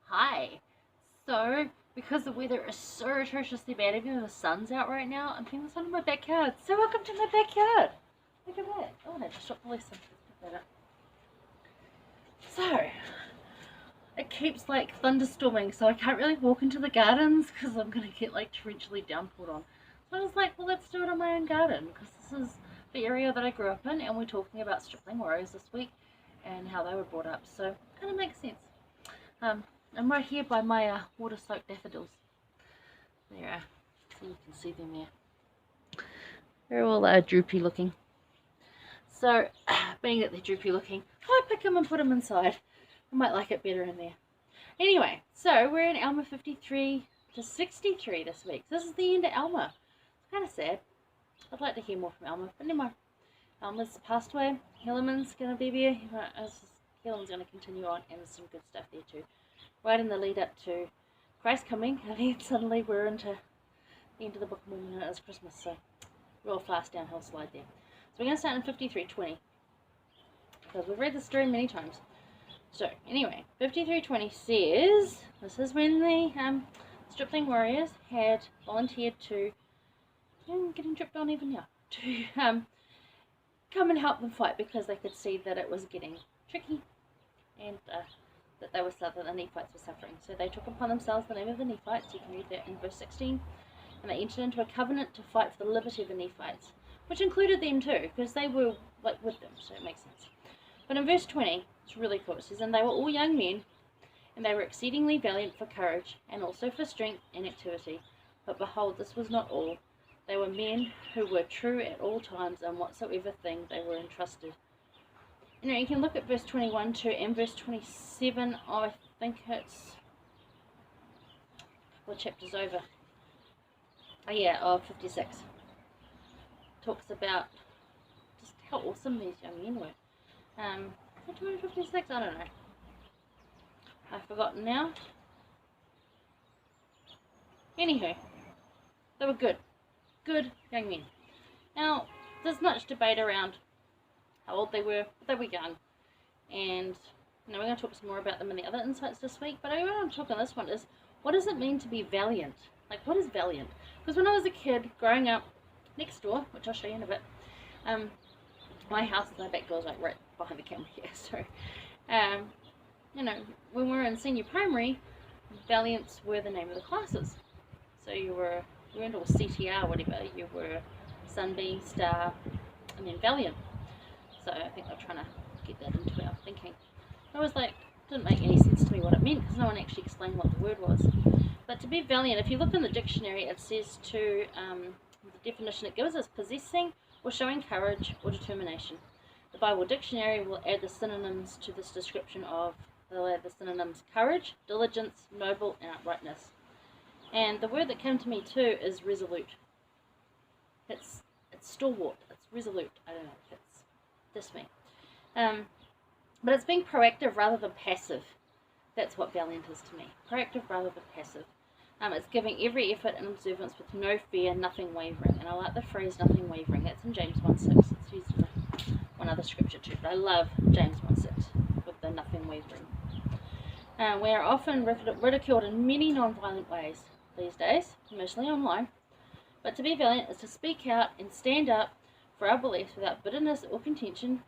Hi. So, because the weather is so atrociously bad, even though the sun's out right now, I'm doing this one in my backyard. So welcome to my backyard. Look at that. Oh, I just dropped the lesson. So, it keeps like thunderstorming, so I can't really walk into the gardens because I'm going to get like torrentially downpoured on. So I was like, well, let's do it in my own garden because this is the area that I grew up in, and we're talking about stripling warriors this week and how they were brought up. So, it kind of makes sense. I'm right here by my water-soaked daffodils. There, so you can see them there. They're all droopy looking. So, being that they're droopy looking, I pick them and put them inside. I might like it better in there. Anyway, so we're in Alma 53 to 63 this week. This is the end of Alma. It's kind of sad. I'd like to hear more from Alma, but never mind. Alma's passed away. Helaman's going to be there. Helaman's going to continue on, and there's some good stuff there too. Right in the lead up to Christ coming, and then suddenly we're into the end of the Book of Mormon, and it's Christmas, so real fast downhill slide there. So we're going to start in 53:20, because we've read the story many times. So anyway, 53:20 says, this is when the stripling warriors had volunteered to, getting dripped on even now, to come and help them fight, because they could see that it was getting tricky, and that they were that the Nephites were suffering. So they took upon themselves the name of the Nephites. You can read that in verse 16. And they entered into a covenant to fight for the liberty of the Nephites, which included them too, because they were like with them, so it makes sense. But in verse 20, it's really cool. It says, and they were all young men, and they were exceedingly valiant for courage, and also for strength and activity. But behold, this was not all. They were men who were true at all times in whatsoever thing they were entrusted. You can look at verse 21 too, and verse 27, I think it's a couple of chapters over. Oh yeah, 56. Talks about just how awesome these young men were. 256, I don't know. I've forgotten now. Anywho, they were good. Good young men. Now, there's much debate around how old they were, but they were young. And we're going to talk some more about them in the other insights this week, but I want to talk on this one is, what does it mean to be valiant? Like, what is valiant? Because when I was a kid, growing up next door, which I'll show you in a bit, my house and my back door is like right behind the camera here, so, when we were in senior primary, Valiants were the name of the classes. So you weren't all CTR or whatever, you were Sunbeam, Star, and then Valiant. So I think they're trying to get that into our thinking. I was like, didn't make any sense to me what it meant, because no one actually explained what the word was. But to be valiant, if you look in the dictionary, it says the definition it gives is possessing or showing courage or determination. The Bible dictionary will add the synonyms to this description of, they'll add the synonyms courage, diligence, noble, and uprightness. And the word that came to me too is resolute. It's stalwart, it's resolute, I don't know, it's this me. But it's being proactive rather than passive. That's what valiant is to me. Proactive rather than passive. It's giving every effort and observance with no fear, nothing wavering. And I like the phrase nothing wavering. That's in James 1:6. It's used in one other scripture too. But I love James 1:6 with the nothing wavering. We are often ridiculed in many non-violent ways these days, mostly online. But to be valiant is to speak out and stand up for our beliefs without bitterness or contention,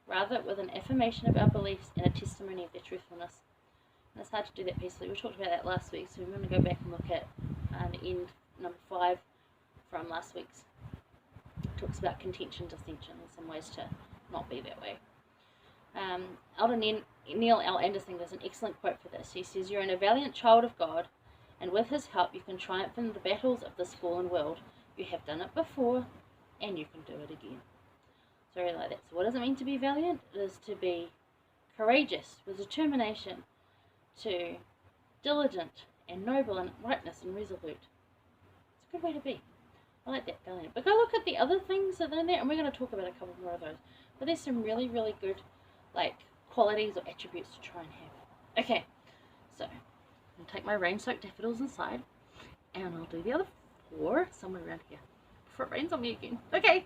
rather with an affirmation of our beliefs and a testimony of their truthfulness. And it's hard to do that peacefully. We talked about that last week, so we're going to go back and look at the end, number 5 from last week's. It talks about contention, dissension, and some ways to not be that way. Elder Neil L. Anderson has an excellent quote for this. He says, "You're a valiant child of God, and with his help you can triumph in the battles of this fallen world. You have done it before, and you can do it again." So I really like that. So what does it mean to be valiant? It is to be courageous, with determination, to diligent and noble and uprightness and resolute. It's a good way to be. I like that, valiant. But go look at the other things that are in there, and we're going to talk about a couple more of those. But there's some really, really good, qualities or attributes to try and have. Okay, so I'm going to take my rain-soaked daffodils inside, and I'll do the other 4 somewhere around here before it rains on me again. Okay.